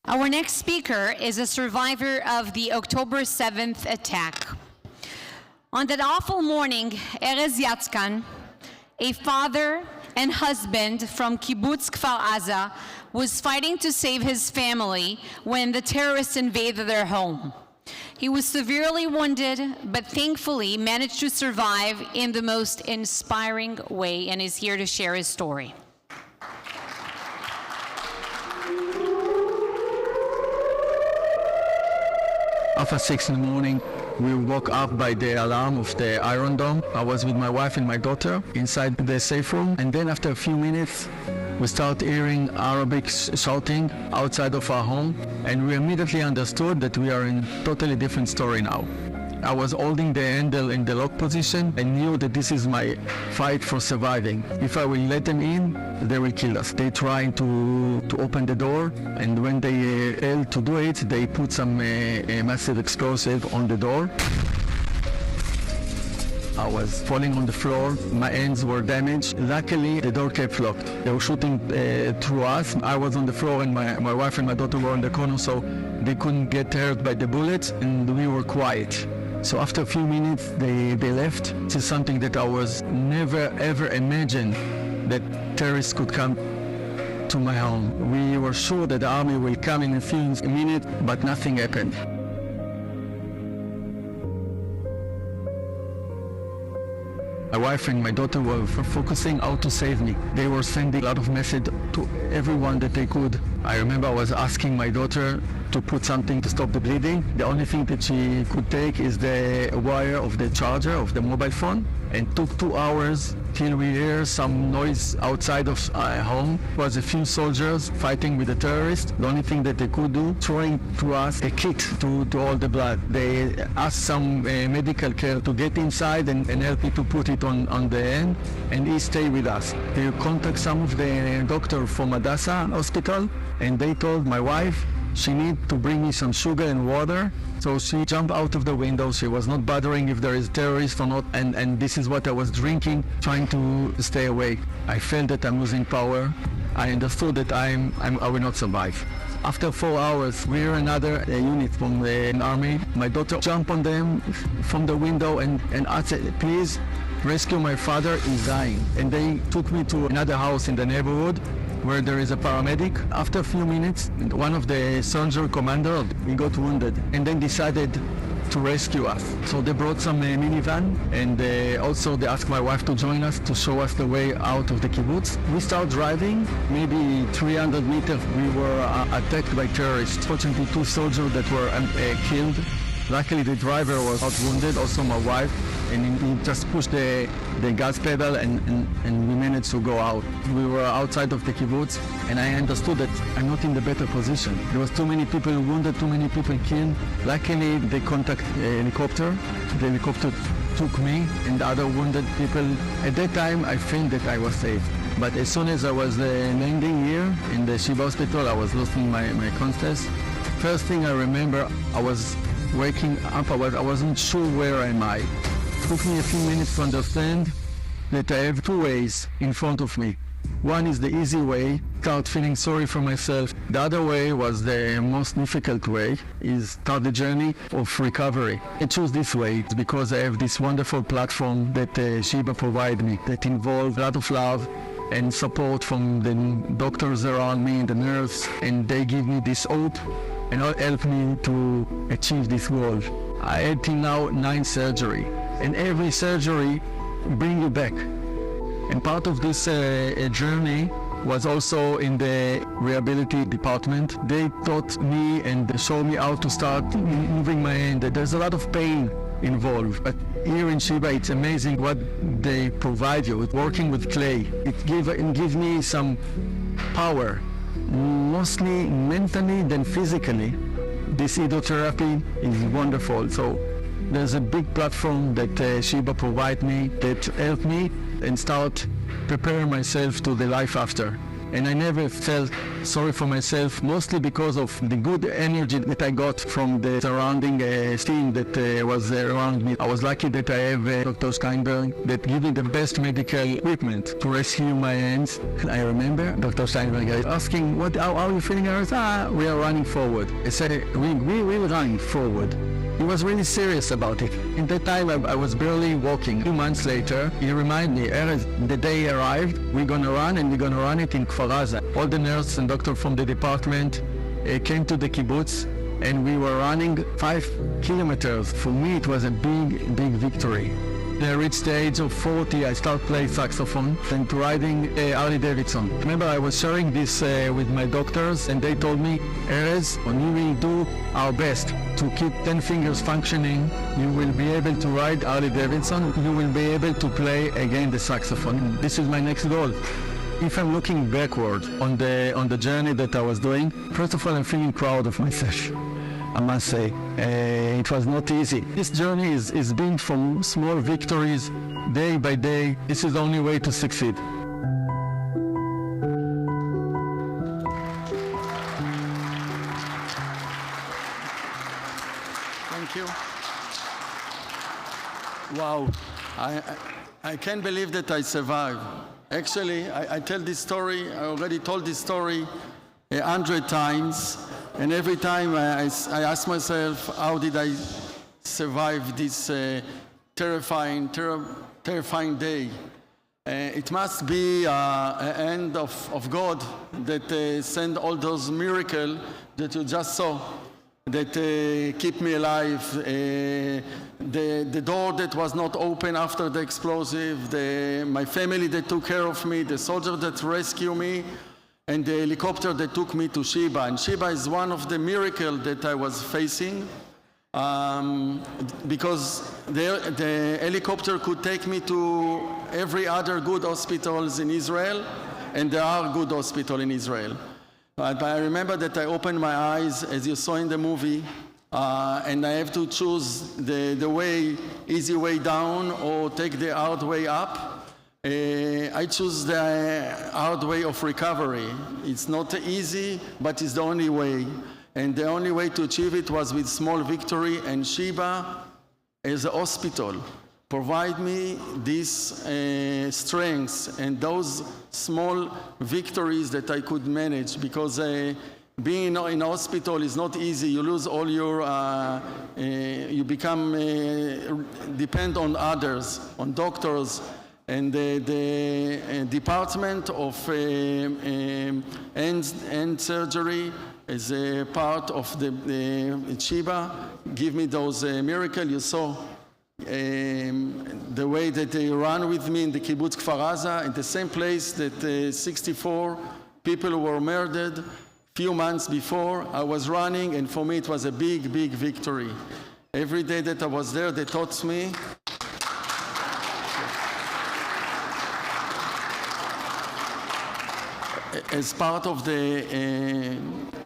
Our next speaker is a survivor of the October 7th attack. On that awful morning, Erez Yatzkan, a father and husband from Kibbutz Kfar Aza, was fighting to save his family when the terrorists invaded their home. He was severely wounded, but thankfully managed to survive in the most inspiring way and is here to share his story. After 6 in the morning, we woke up by the alarm of the Iron Dome. I was with my wife and my daughter inside the safe room. And then after a few minutes, we start hearing Arabic shouting outside of our home. And we immediately understood that we are in a totally different story now. I was holding the handle in the lock position and knew that this is my fight for surviving. If I will let them in, they will kill us. They tried to open the door, and when they failed to do it, they put some massive explosive on the door. I was falling on the floor, my hands were damaged. Luckily, the door kept locked. They were shooting through us. I was on the floor and my wife and my daughter were on the corner, so they couldn't get hurt by the bullets, and we were quiet. So after a few minutes, they left. This is something that I was never ever imagined that terrorists could come to my home. We were sure that the army will come in a few minutes, but nothing happened. My wife and my daughter were focusing how to save me. They were sending a lot of messages to everyone that they could. I remember I was asking my daughter to put something to stop the bleeding. The only thing that she could take is the wire of the charger of the mobile phone, and took 2 hours till we hear some noise outside of our home. It was a few soldiers fighting with the terrorists. The only thing that they could do, throwing to us a kit to hold the blood. They asked some medical care to get inside and help me to put it on the end, and he stayed with us. They contact some of the doctors from Hadassah Hospital, and they told my wife she need to bring me some sugar and water. So she jumped out of the window. She was not bothering if there is terrorists or not, and this is what I was drinking, trying to stay awake. I felt that I'm losing power. I understood that I will not survive. After 4 hours, we hear another unit from the army. My daughter jumped on them from the window and I said, please rescue my father, he's dying. And they took me to another house in the neighborhood where there is a paramedic. After a few minutes, one of the soldier commander, he got wounded and then decided to rescue us. So they brought some minivan, and also they asked my wife to join us to show us the way out of the kibbutz. We start driving, maybe 300 meters, we were attacked by terrorists. Fortunately, 2 soldiers that were killed. Luckily, the driver was not wounded, also my wife, and he just pushed the gas pedal and we managed to go out. We were outside of the kibbutz, and I understood that I'm not in the better position. There was too many people wounded, too many people killed. Luckily, they contacted a helicopter. The helicopter took me and the other wounded people. At that time, I think that I was safe. But as soon as I was landing here in the Shiva hospital, I was losing my consciousness. First thing I remember, I was waking up, I wasn't sure where am I. It took me a few minutes to understand that I have 2 ways in front of me. One is the easy way, start feeling sorry for myself. The other way was the most difficult way, is start the journey of recovery. I choose this way because I have this wonderful platform that Shiva provides me that involves a lot of love and support from the doctors around me, the nurses, and they give me this hope and help me to achieve this goal. I had till now 9 surgeries, and every surgery brings you back. And part of this journey was also in the rehabilitation department. They taught me and they showed me how to start moving my hand. There's a lot of pain involved, but here in Shiva it's amazing what they provide you. Working with clay, it gives me some power, mostly mentally than physically. This hydrotherapy is wonderful. So there's a big platform that Shiva provides me that helped me and start preparing myself to the life after. And I never felt sorry for myself, mostly because of the good energy that I got from the surrounding team that was around me. I was lucky that I have Dr. Steinberg that gave me the best medical equipment to rescue my hands. And I remember Dr. Steinberg asking, how are you feeling? I was, we are running forward. I said, we will run forward. He was really serious about it. In that time, I was barely walking. 2 months later, he reminded me, Erez, the day arrived, we're gonna run, and we're gonna run it in Kfar Aza. All the nurses and doctors from the department came to the kibbutz, and we were running 5 kilometers. For me, it was a big, big victory. When I reached the age of 40, I started playing saxophone and riding Harley Davidson. Remember, I was sharing this with my doctors, and they told me, Erez, when we will do our best to keep 10 fingers functioning, you will be able to ride Harley Davidson, you will be able to play again the saxophone. This is my next goal. If I'm looking backward on the journey that I was doing, first of all, I'm feeling proud of myself. I must say, it was not easy. This journey is built from small victories, day by day. This is the only way to succeed. Thank you. Wow, I can't believe that I survived. Actually, I tell this story, I already told this story 100 times. And every time I ask myself, how did I survive this terrifying day? It must be an end of God that sent all those miracles that you just saw, that keep me alive. The door that was not open after the explosive, my family that took care of me, the soldier that rescued me, and the helicopter that took me to Sheba. And Sheba is one of the miracles that I was facing, because the helicopter could take me to every other good hospitals in Israel, and there are good hospitals in Israel. But I remember that I opened my eyes, as you saw in the movie, and I have to choose the easy way down or take the hard way up. I choose the hard way of recovery. It's not easy, but it's the only way. And the only way to achieve it was with small victory, and Sheba, as a hospital, provide me these strengths and those small victories that I could manage, because being in a hospital is not easy. You lose all your, you become depend on others, on doctors. And the department of end surgery is a part of the Sheba. Give me those miracles. You saw the way that they ran with me in the kibbutz Kfar Aza, in the same place that 64 people were murdered. Few months before, I was running, and for me it was a big, big victory. Every day that I was there, they taught me as part of the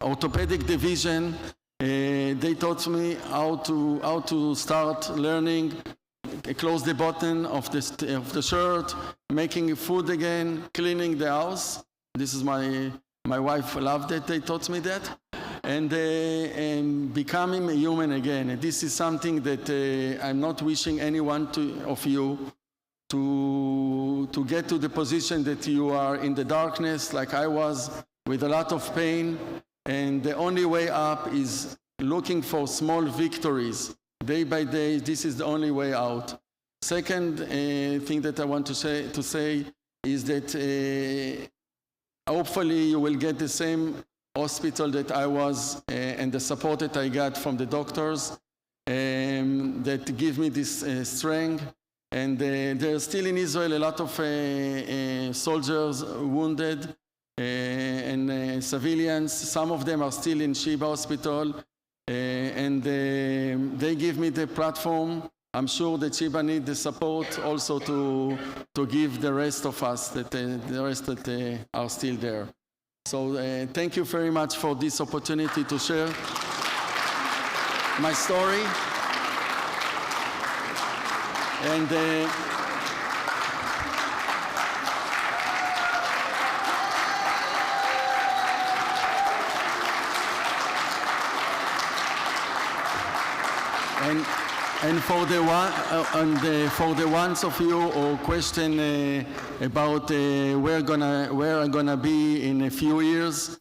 orthopedic division, they taught me how to start learning, close the button of the shirt, making food again, cleaning the house. This is my wife loved it. They taught me that, and becoming a human again. And this is something that I'm not wishing anyone of you to get to the position that you are in the darkness like I was, with a lot of pain, and the only way up is looking for small victories day by day. This is the only way out. Second thing that I want to say is that hopefully you will get the same hospital that I was, and the support that I got from the doctors that give me this strength. And there's still in Israel a lot of soldiers wounded and civilians. Some of them are still in Sheba Hospital, and they give me the platform. I'm sure that Sheba needs the support also to give the rest of us, the rest that are still there. So thank you very much for this opportunity to share my story. And And for the ones of you who question about where I'm gonna be in a few years,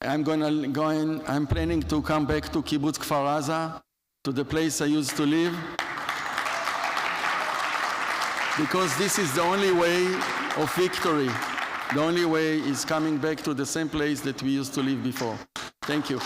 I'm planning to come back to Kibbutz Kfar Aza, to the place I used to live, because this is the only way of victory. The only way is coming back to the same place that we used to live before. Thank you.